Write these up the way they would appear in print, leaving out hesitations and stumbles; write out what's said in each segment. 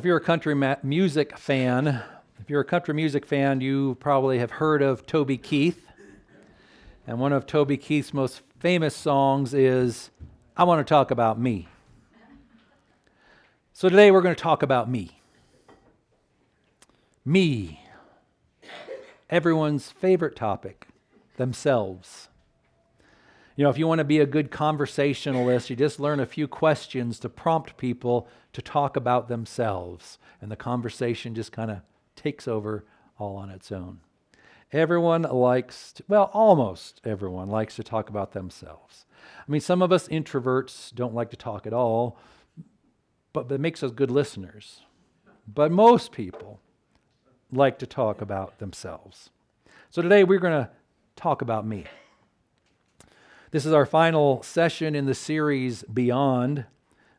Well, if you're a country music fan, you probably have heard of Toby Keith. And one of Toby Keith's most famous songs is, "I Want to Talk About Me." So today we're going to talk about me. Me. Everyone's favorite topic, themselves. You know, if you want to be a good conversationalist, you just learn a few questions to prompt people to talk about themselves. And the conversation just kind of takes over all on its own. Almost everyone likes to talk about themselves. I mean, some of us introverts don't like to talk at all, but it makes us good listeners. But most people like to talk about themselves. So today we're going to talk about me. This is our final session in the series Beyond,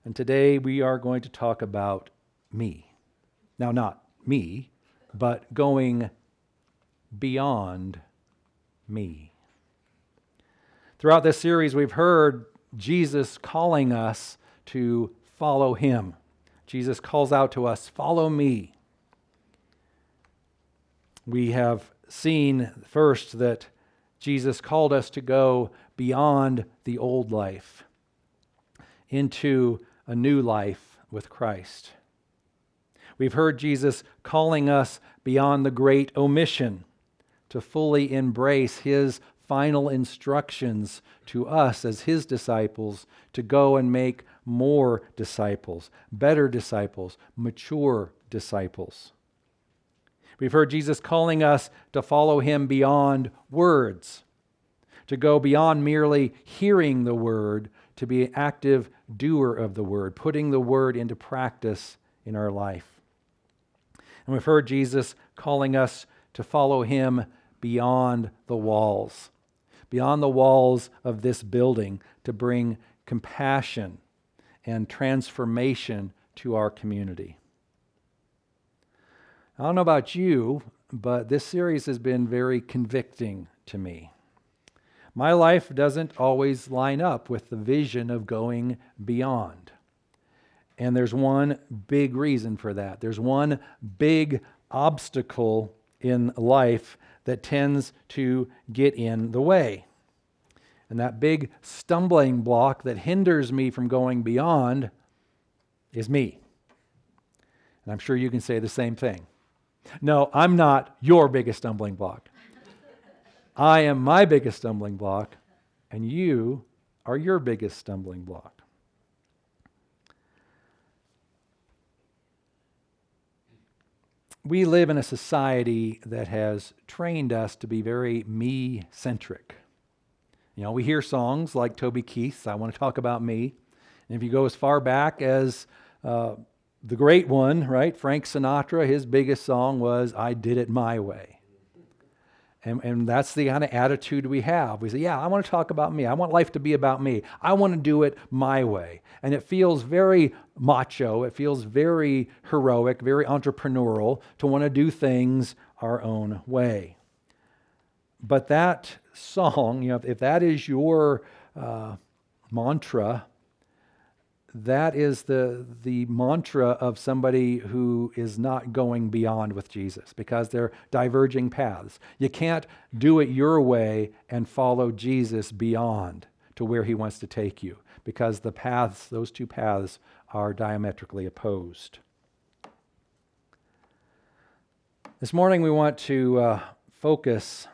and today we are going to talk about me. Now, not me, but going beyond me. Throughout this series, we've heard Jesus calling us to follow him. Jesus calls out to us, "Follow me." We have seen first that Jesus called us to go beyond the old life into a new life with Christ. We've heard Jesus calling us beyond the great omission to fully embrace his final instructions to us as his disciples to go and make more disciples, better disciples, mature disciples. We've heard Jesus calling us to follow him beyond words, to go beyond merely hearing the word, to be an active doer of the word, putting the word into practice in our life. And we've heard Jesus calling us to follow him beyond the walls of this building, to bring compassion and transformation to our community. I don't know about you, but this series has been very convicting to me. My life doesn't always line up with the vision of going beyond. And there's one big reason for that. There's one big obstacle in life that tends to get in the way. And that big stumbling block that hinders me from going beyond is me. And I'm sure you can say the same thing. No, I'm not your biggest stumbling block. I am my biggest stumbling block, and you are your biggest stumbling block. We live in a society that has trained us to be very me-centric. You know, we hear songs like Toby Keith's, "I Want to Talk About Me." And if you go as far back as the great one, right? Frank Sinatra, his biggest song was, "I Did It My Way." And that's the kind of attitude we have. We say, yeah, I want to talk about me. I want life to be about me. I want to do it my way. And it feels very macho. It feels very heroic, very entrepreneurial to want to do things our own way. But that song, if that is your mantra, that is the mantra of somebody who is not going beyond with Jesus, because they're diverging paths. You can't do it your way and follow Jesus beyond to where he wants to take you, because those two paths are diametrically opposed. This morning we want to focus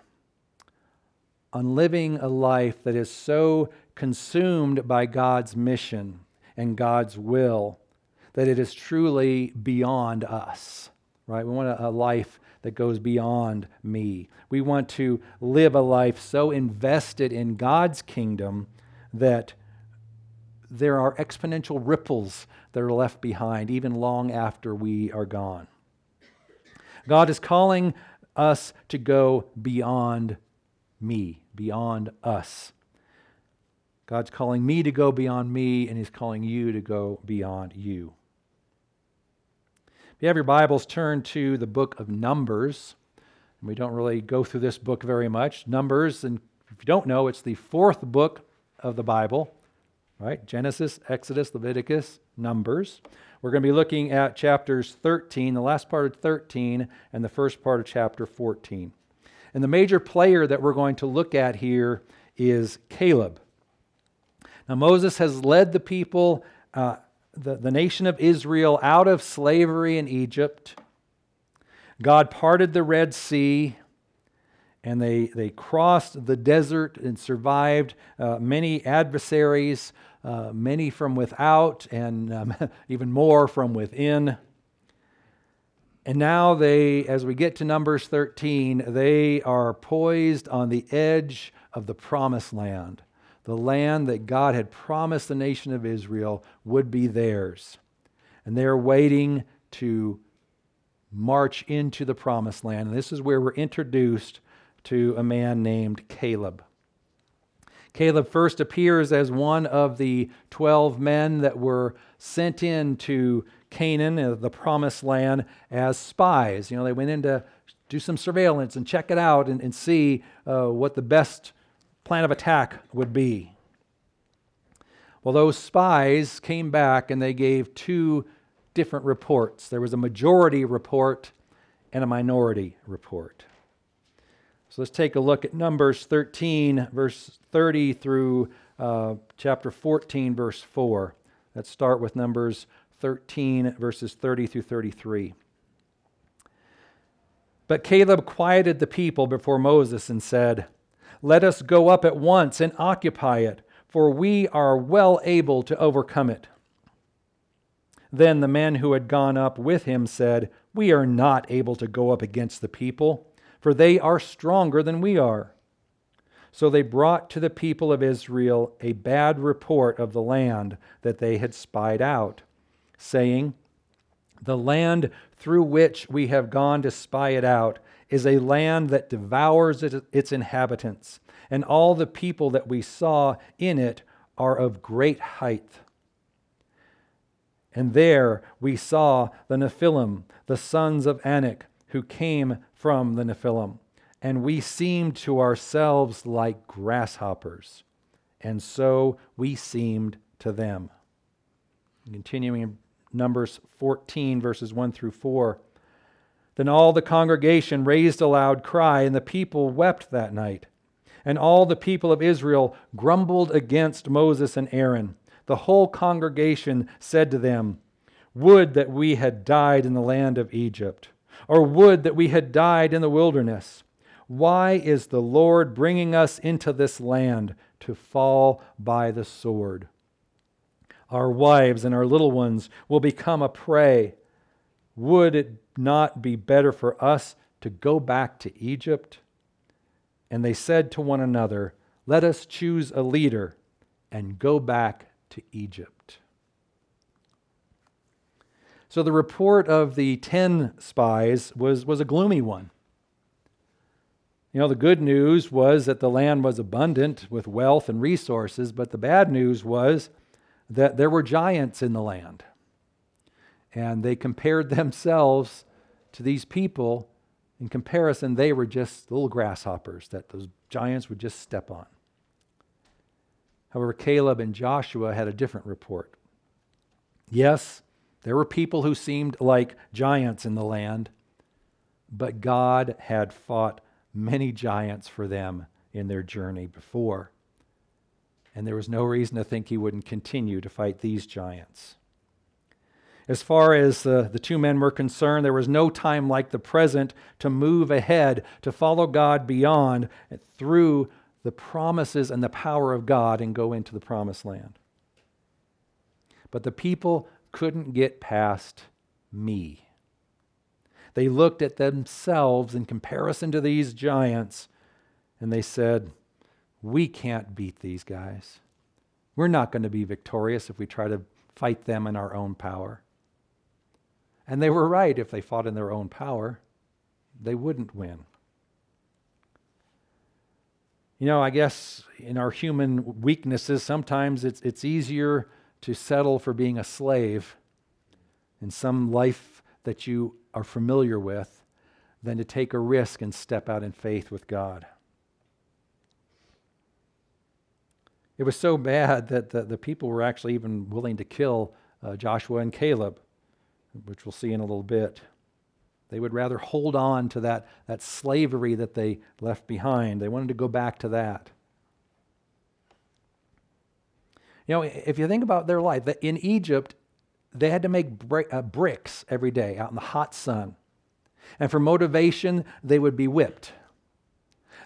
on living a life that is so consumed by God's mission and God's will, that it is truly beyond us, right? We want a life that goes beyond me. We want to live a life so invested in God's kingdom that there are exponential ripples that are left behind even long after we are gone. God is calling us to go beyond me, beyond us. God's calling me to go beyond me, and he's calling you to go beyond you. If you have your Bibles, turn to the book of Numbers. We don't really go through this book very much. Numbers, and if you don't know, it's the fourth book of the Bible. right? Genesis, Exodus, Leviticus, Numbers. We're going to be looking at chapters 13, the last part of 13, and the first part of chapter 14. And the major player that we're going to look at here is Caleb. Now, Moses has led the people, the nation of Israel, out of slavery in Egypt. God parted the Red Sea, and they crossed the desert and survived many adversaries, many from without, and even more from within. And now as we get to Numbers 13, they are poised on the edge of the promised land, the land that God had promised the nation of Israel would be theirs. And they're waiting to march into the promised land. And this is where we're introduced to a man named Caleb. Caleb first appears as one of the 12 men that were sent into Canaan, the promised land, as spies. They went in to do some surveillance and check it out and see what the best plan of attack would be. Well, those spies came back and they gave two different reports. There was a majority report and a minority report. So let's take a look at Numbers 13, verse 30 through chapter 14, verse 4. Let's start with Numbers 13, verses 30 through 33. But Caleb quieted the people before Moses and said, "Let us go up at once and occupy it, for we are well able to overcome it." Then the men who had gone up with him said, "We are not able to go up against the people, for they are stronger than we are." So they brought to the people of Israel a bad report of the land that they had spied out, saying, "The land through which we have gone to spy it out is a land that devours its inhabitants, and all the people that we saw in it are of great height. And there we saw the Nephilim, the sons of Anak, who came from the Nephilim, and we seemed to ourselves like grasshoppers, and so we seemed to them." Continuing in Numbers 14, verses 1 through 4. Then all the congregation raised a loud cry, and the people wept that night. And all the people of Israel grumbled against Moses and Aaron. The whole congregation said to them, "Would that we had died in the land of Egypt, or would that we had died in the wilderness. Why is the Lord bringing us into this land to fall by the sword? Our wives and our little ones will become a prey. Would it not be better for us to go back to Egypt?" And they said to one another, "Let us choose a leader and go back to Egypt." So the report of the 10 spies was a gloomy one. The good news was that the land was abundant with wealth and resources, but the bad news was that there were giants in the land. And they compared themselves to these people. In comparison, they were just little grasshoppers that those giants would just step on. However, Caleb and Joshua had a different report. Yes, there were people who seemed like giants in the land, but God had fought many giants for them in their journey before. And there was no reason to think he wouldn't continue to fight these giants. As far as the two men were concerned, there was no time like the present to move ahead, to follow God beyond, through the promises and the power of God and go into the promised land. But the people couldn't get past me. They looked at themselves in comparison to these giants, and they said, "We can't beat these guys. We're not going to be victorious if we try to fight them in our own power." And they were right. If they fought in their own power, they wouldn't win. I guess in our human weaknesses, sometimes it's easier to settle for being a slave in some life that you are familiar with than to take a risk and step out in faith with God. It was so bad that the people were actually even willing to kill Joshua and Caleb, which we'll see in a little bit. They would rather hold on to that slavery that they left behind. They wanted to go back to that. You know, if you think about their life, in Egypt, they had to make bricks every day out in the hot sun. And for motivation, they would be whipped.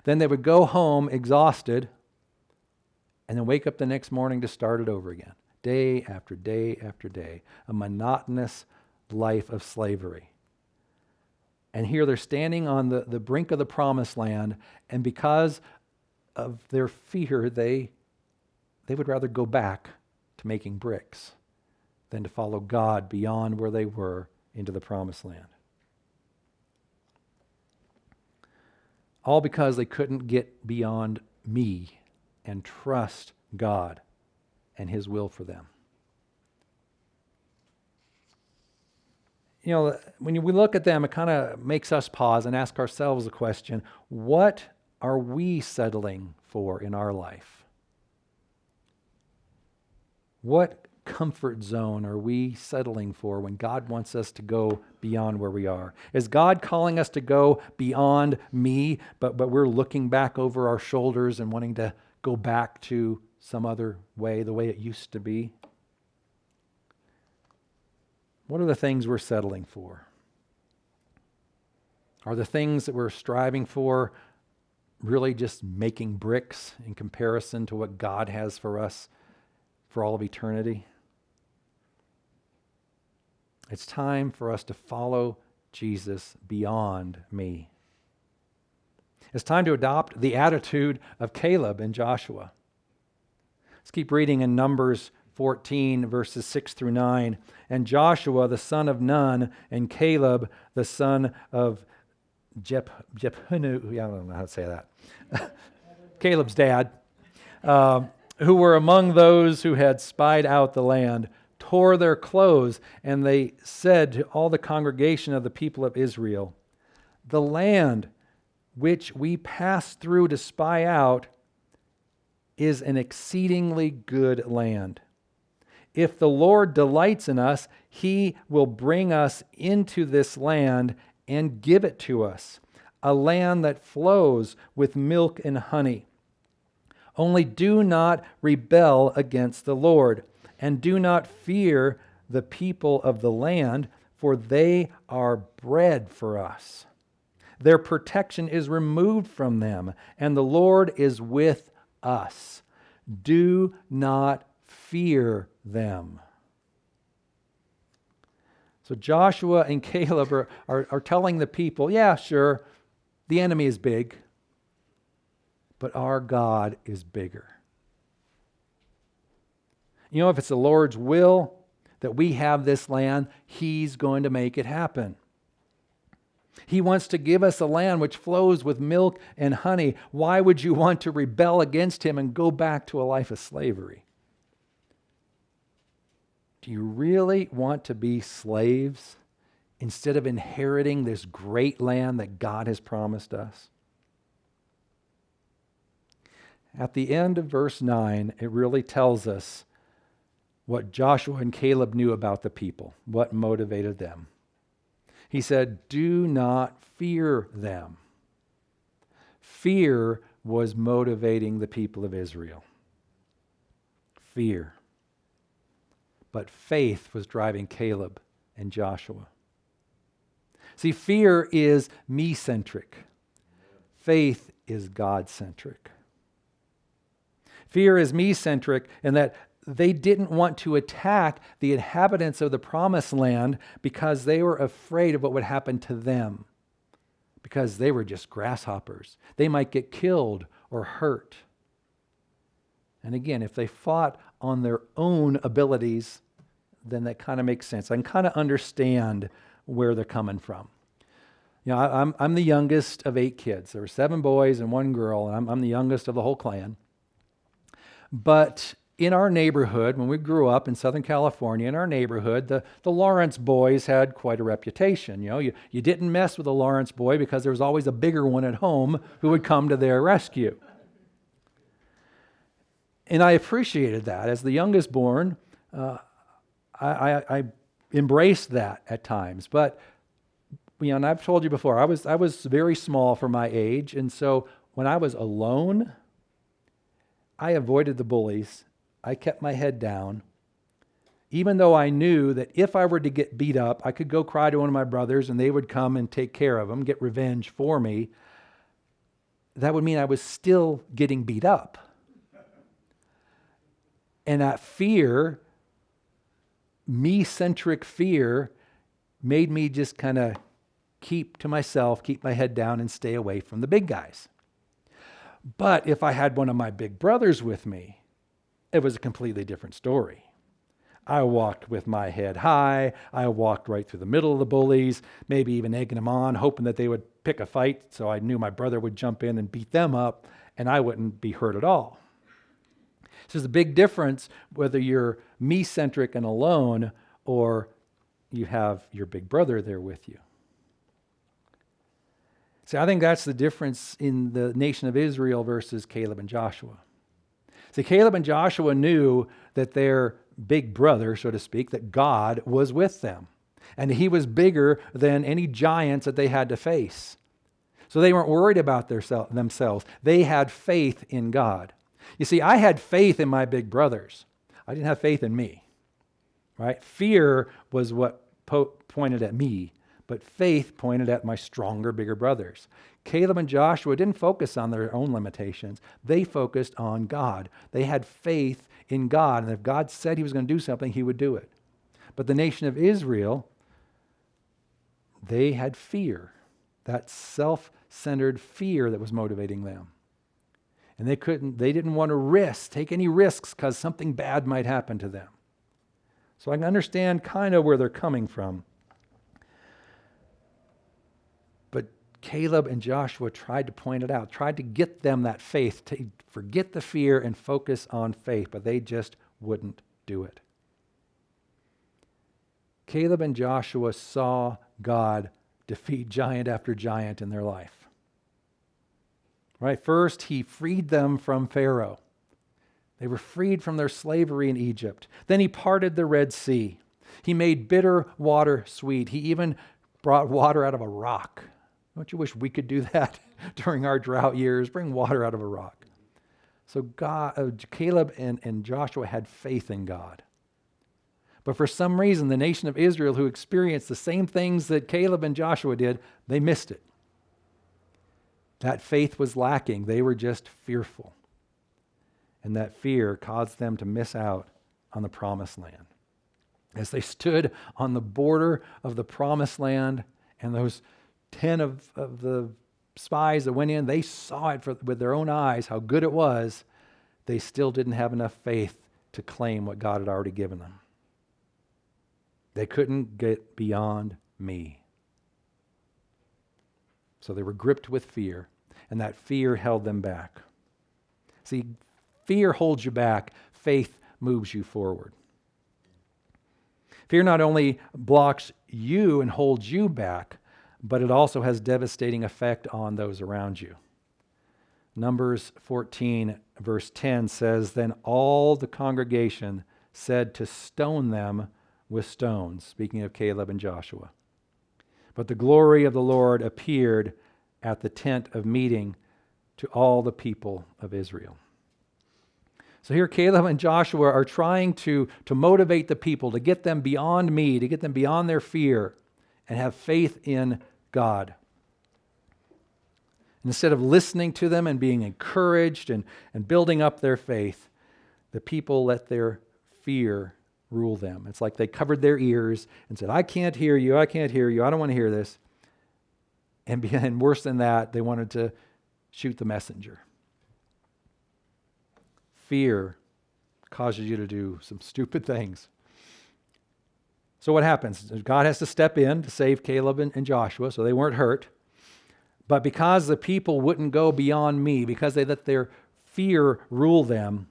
Then they would go home exhausted and then wake up the next morning to start it over again. Day after day after day. A monotonous life of slavery. And here they're standing on the brink of the promised land, and because of their fear, they would rather go back to making bricks than to follow God beyond where they were into the promised land. All because they couldn't get beyond me and trust God and His will for them. You know, when we look at them, it kind of makes us pause and ask ourselves the question, what are we settling for in our life? What comfort zone are we settling for when God wants us to go beyond where we are? Is God calling us to go beyond me, but we're looking back over our shoulders and wanting to go back to some other way, the way it used to be? What are the things we're settling for? Are the things that we're striving for really just making bricks in comparison to what God has for us for all of eternity? It's time for us to follow Jesus beyond me. It's time to adopt the attitude of Caleb and Joshua. Let's keep reading in Numbers 14, verses 6 through 9. And Joshua, the son of Nun, and Caleb, the son of Jephunneh, I don't know how to say that. Caleb's dad, who were among those who had spied out the land, tore their clothes, and they said to all the congregation of the people of Israel, "The land which we passed through to spy out is an exceedingly good land. If the Lord delights in us, He will bring us into this land and give it to us, a land that flows with milk and honey. Only do not rebel against the Lord, and do not fear the people of the land, for they are bread for us. Their protection is removed from them, and the Lord is with us. Do not fear them." So Joshua and Caleb are telling the people, yeah, sure, the enemy is big, but our God is bigger. You know, if it's the Lord's will that we have this land, He's going to make it happen. He wants to give us a land which flows with milk and honey. Why would you want to rebel against Him and go back to a life of slavery? Do you really want to be slaves instead of inheriting this great land that God has promised us? At the end of verse 9, it really tells us what Joshua and Caleb knew about the people, what motivated them. He said, "Do not fear them." Fear was motivating the people of Israel. Fear. But faith was driving Caleb and Joshua. See, fear is me-centric. Faith is God-centric. Fear is me-centric in that they didn't want to attack the inhabitants of the promised land because they were afraid of what would happen to them, because they were just grasshoppers. They might get killed or hurt. And again, if they fought on their own abilities, then that kind of makes sense. I can kind of understand where they're coming from. You know, I'm the youngest of 8 kids. There were 7 boys and 1 girl, and I'm the youngest of the whole clan. But in our neighborhood, when we grew up in Southern California, in our neighborhood, the Lawrence boys had quite a reputation. You know, you didn't mess with a Lawrence boy because there was always a bigger one at home who would come to their rescue. And I appreciated that. As the youngest born, I embraced that at times. But and I've told you before, I was very small for my age, and so when I was alone, I avoided the bullies. I kept my head down, even though I knew that if I were to get beat up, I could go cry to one of my brothers, and they would come and take care of them, get revenge for me. That would mean I was still getting beat up. And that fear, me-centric fear, made me just kind of keep to myself, keep my head down, and stay away from the big guys. But if I had one of my big brothers with me, it was a completely different story. I walked with my head high. I walked right through the middle of the bullies, maybe even egging them on, hoping that they would pick a fight, so I knew my brother would jump in and beat them up, and I wouldn't be hurt at all. So there's a big difference whether you're me-centric and alone or you have your big brother there with you. See, I think that's the difference in the nation of Israel versus Caleb and Joshua. See, Caleb and Joshua knew that their big brother, so to speak, that God was with them. And he was bigger than any giants that they had to face. So they weren't worried about themselves. They had faith in God. You see, I had faith in my big brothers. I didn't have faith in me, right? Fear was what pointed at me, but faith pointed at my stronger, bigger brothers. Caleb and Joshua didn't focus on their own limitations. They focused on God. They had faith in God, and if God said he was going to do something, he would do it. But the nation of Israel, they had fear, that self-centered fear that was motivating them. And they didn't want to take any risks because something bad might happen to them. So I can understand kind of where they're coming from. But Caleb and Joshua tried to point it out, tried to get them that faith, to forget the fear and focus on faith, but they just wouldn't do it. Caleb and Joshua saw God defeat giant after giant in their life. Right? First, he freed them from Pharaoh. They were freed from their slavery in Egypt. Then he parted the Red Sea. He made bitter water sweet. He even brought water out of a rock. Don't you wish we could do that during our drought years? Bring water out of a rock. So Caleb and Joshua had faith in God. But for some reason, the nation of Israel, who experienced the same things that Caleb and Joshua did, they missed it. That faith was lacking. They were just fearful. And that fear caused them to miss out on the promised land. As they stood on the border of the promised land, and those 10 of the spies that went in, they saw it with their own eyes, how good it was. They still didn't have enough faith to claim what God had already given them. They couldn't get beyond me. So they were gripped with fear, and that fear held them back. See, fear holds you back. Faith moves you forward. Fear not only blocks you and holds you back, but it also has devastating effect on those around you. Numbers 14, verse 10 says, "Then all the congregation said to stone them with stones," speaking of Caleb and Joshua. "But the glory of the Lord appeared at the tent of meeting to all the people of Israel." So here Caleb and Joshua are trying to motivate the people, to get them beyond me, to get them beyond their fear, and have faith in God. And instead of listening to them and being encouraged and building up their faith, the people let their fear rule them. It's like they covered their ears and said, "I can't hear you, I can't hear you, I don't want to hear this." And worse than that, they wanted to shoot the messenger. Fear causes you to do some stupid things. So what happens? God has to step in to save Caleb and Joshua, so they weren't hurt. But because the people wouldn't go beyond me, because they let their fear rule them,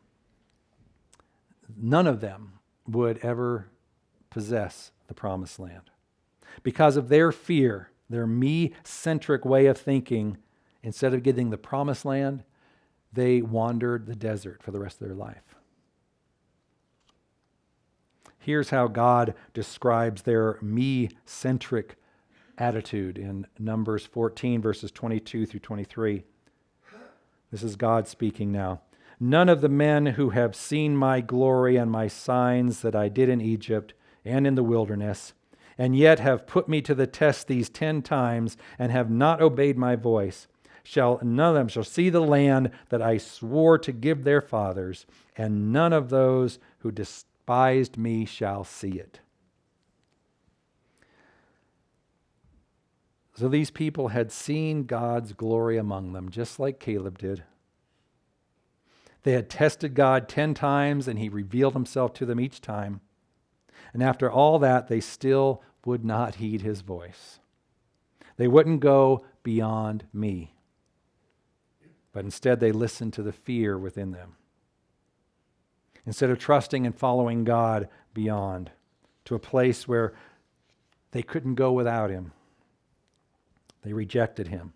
none of them would ever possess the promised land. Because of their fear, their me-centric way of thinking, instead of getting the promised land, they wandered the desert for the rest of their life. Here's how God describes their me-centric attitude in Numbers 14, verses 22 through 23. This is God speaking now. None of the men who have seen my glory and my signs that I did in Egypt and in the wilderness, and yet have put me to the test these 10 times and have not obeyed my voice, none of them shall see the land that I swore to give their fathers, and none of those who despised me shall see it. So these people had seen God's glory among them, just like Caleb did. They had tested God 10 times, and he revealed himself to them each time. And after all that, they still would not heed his voice. They wouldn't go beyond me, but instead they listened to the fear within them. Instead of trusting and following God beyond to a place where they couldn't go without him, they rejected him.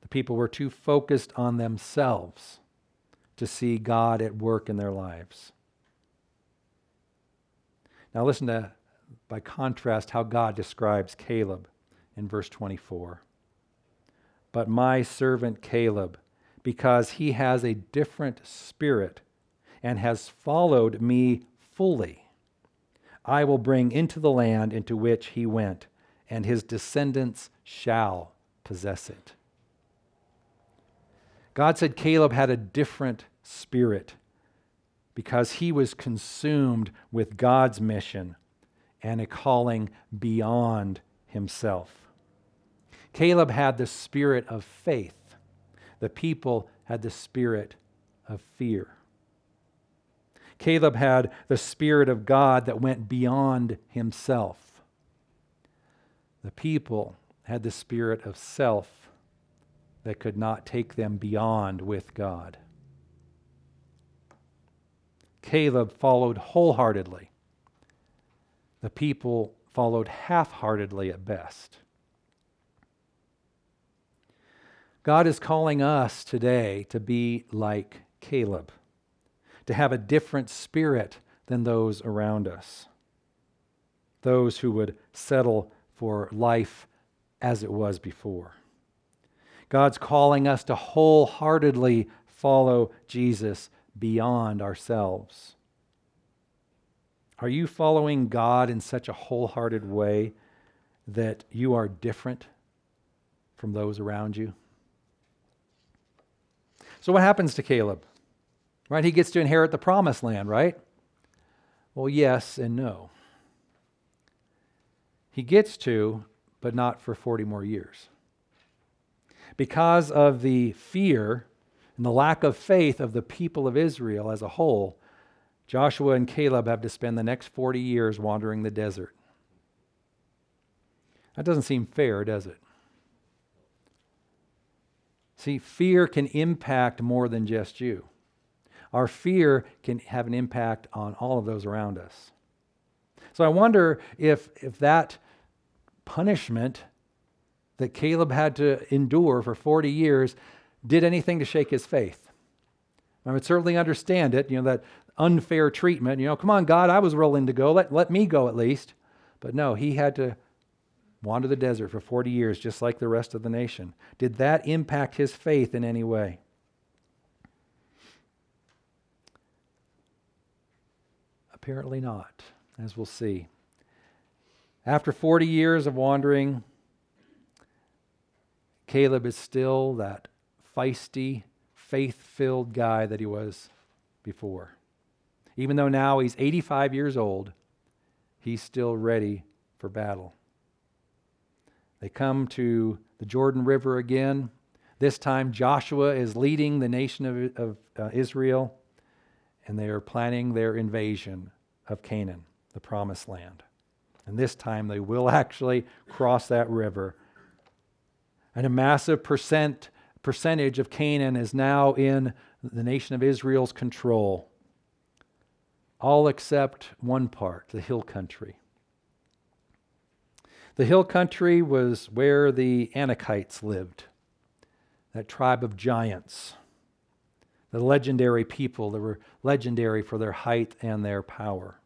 The people were too focused on themselves to see God at work in their lives. Now listen to, by contrast, how God describes Caleb in verse 24. But my servant Caleb, because he has a different spirit and has followed me fully, I will bring into the land into which he went, and his descendants shall possess it. God said Caleb had a different spirit because he was consumed with God's mission and a calling beyond himself. Caleb had the spirit of faith. The people had the spirit of fear. Caleb had the Spirit of God that went beyond himself. The people had the spirit of self that could not take them beyond with God. Caleb followed wholeheartedly. The people followed half-heartedly at best. God is calling us today to be like Caleb, to have a different spirit than those around us, those who would settle for life as it was before. God's calling us to wholeheartedly follow Jesus beyond ourselves. Are you following God in such a wholehearted way that you are different from those around you? So what happens to Caleb? Right? He gets to inherit the promised land, right? Well, yes and no. He gets to, but not for 40 more years. Because of the fear and the lack of faith of the people of Israel as a whole, Joshua and Caleb have to spend the next 40 years wandering the desert. That doesn't seem fair, does it? See, fear can impact more than just you. Our fear can have an impact on all of those around us. So I wonder if that punishment that Caleb had to endure for 40 years did anything to shake his faith. I would certainly understand it, that unfair treatment. Come on, God, I was willing to go. Let me go at least. But no, he had to wander the desert for 40 years, just like the rest of the nation. Did that impact his faith in any way? Apparently not, as we'll see. After 40 years of wandering, Caleb is still that feisty, faith-filled guy that he was before. Even though now he's 85 years old, he's still ready for battle. They come to the Jordan River again. This time Joshua is leading the nation of Israel, and they are planning their invasion of Canaan, the promised land. And this time they will actually cross that river. And a massive percentage of Canaan is now in the nation of Israel's control. All except one part, the hill country. The hill country was where the Anakites lived, that tribe of giants. The legendary people that were legendary for their height and their power,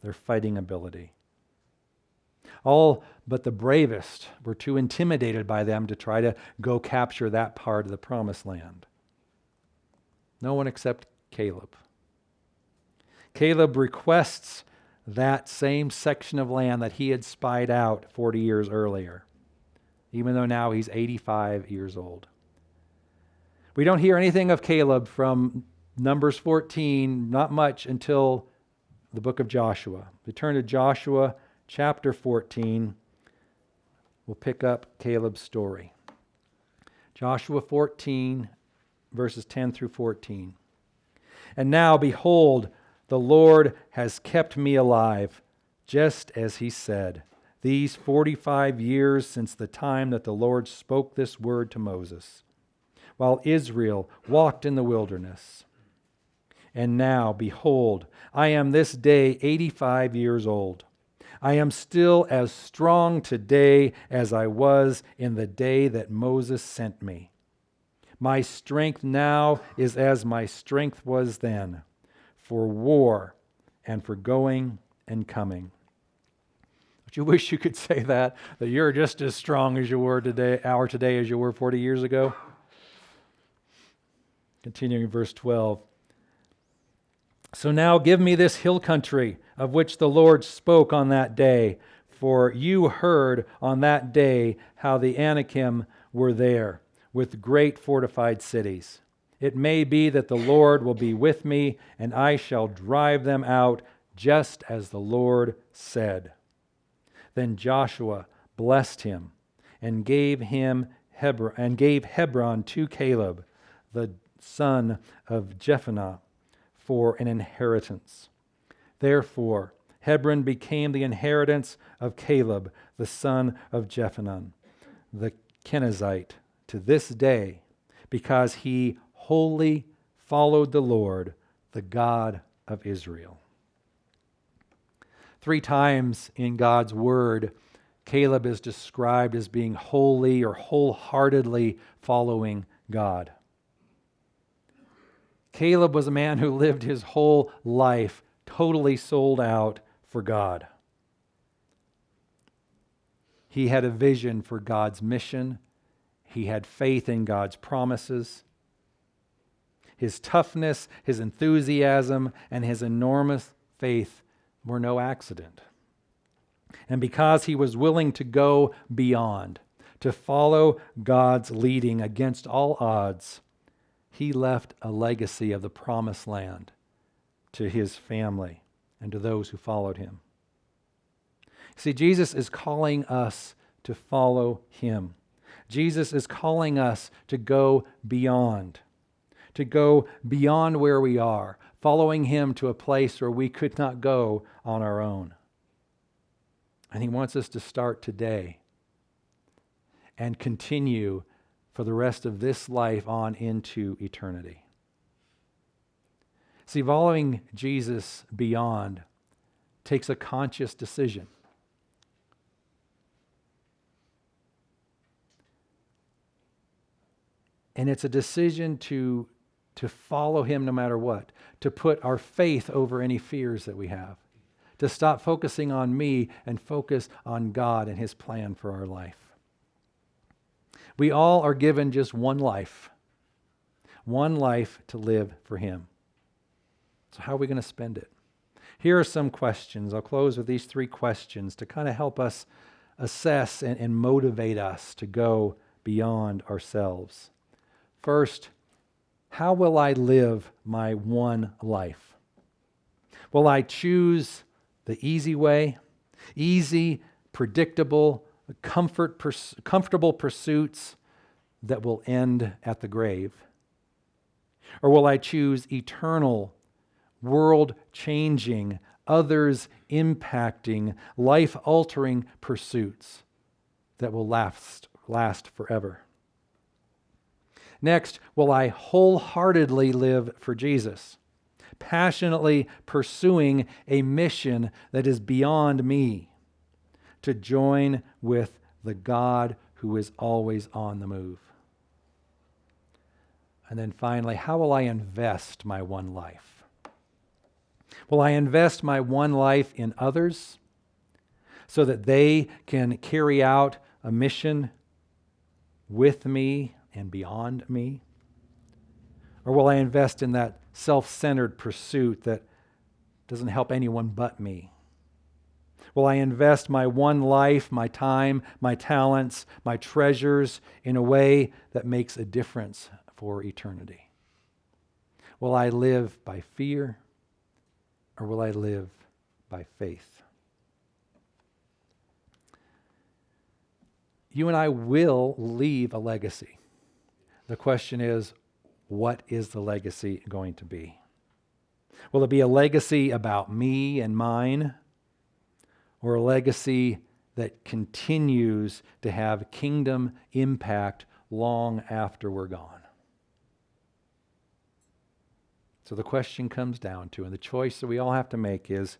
their fighting ability. All but the bravest were too intimidated by them to try to go capture that part of the promised land. No one except Caleb. Caleb requests that same section of land that he had spied out 40 years earlier, even though now he's 85 years old. We don't hear anything of Caleb from Numbers 14, not much until the book of Joshua. We turn to Joshua chapter 14. We'll pick up Caleb's story. Joshua 14, verses 10 through 14. And now, behold, the Lord has kept me alive, just as he said, these 45 years since the time that the Lord spoke this word to Moses, while Israel walked in the wilderness. And now, behold, I am this day 85 years old. I am still as strong today as I was in the day that Moses sent me. My strength now is as my strength was then, for war and for going and coming. Don't you wish you could say that you're just as strong as you were today as you were 40 years ago? Continuing in verse 12. So now give me this hill country of which the Lord spoke on that day, for you heard on that day how the Anakim were there, with great fortified cities. It may be that the Lord will be with me, and I shall drive them out, just as the Lord said. Then Joshua blessed him and gave Hebron to Caleb, the son of Jephunneh, for an inheritance. Therefore, Hebron became the inheritance of Caleb, the son of Jephunneh, the Kenizzite, to this day, because he wholly followed the Lord, the God of Israel. 3 times in God's word, Caleb is described as being wholly or wholeheartedly following God. Caleb was a man who lived his whole life totally sold out for God. He had a vision for God's mission. He had faith in God's promises. His toughness, his enthusiasm, and his enormous faith were no accident. And because he was willing to go beyond, to follow God's leading against all odds, he left a legacy of the promised land to his family and to those who followed him. See, Jesus is calling us to follow him. Jesus is calling us to go beyond where we are, following him to a place where we could not go on our own. And he wants us to start today and continue for the rest of this life on into eternity. See, following Jesus beyond takes a conscious decision. And it's a decision to follow him no matter what, to put our faith over any fears that we have, to stop focusing on me and focus on God and his plan for our life. We all are given just one life to live for him. So how are we going to spend it? Here are some questions. I'll close with these 3 questions to kind of help us assess and motivate us to go beyond ourselves. First, how will I live my one life? Will I choose the easy way? Easy, predictable, comfortable pursuits that will end at the grave? Or will I choose eternal, world-changing, others-impacting, life-altering pursuits that will last forever? Next, will I wholeheartedly live for Jesus, passionately pursuing a mission that is beyond me, to join with the God who is always on the move? And then finally, how will I invest my one life? Will I invest my one life in others so that they can carry out a mission with me and beyond me? Or will I invest in that self-centered pursuit that doesn't help anyone but me? Will I invest my one life, my time, my talents, my treasures in a way that makes a difference for eternity? Will I live by fear, or will I live by faith? You and I will leave a legacy. The question is, what is the legacy going to be? Will it be a legacy about me and mine, or a legacy that continues to have kingdom impact long after we're gone? So the question comes down to, and the choice that we all have to make is,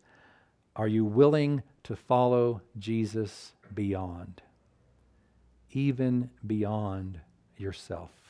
are you willing to follow Jesus beyond, even beyond yourself?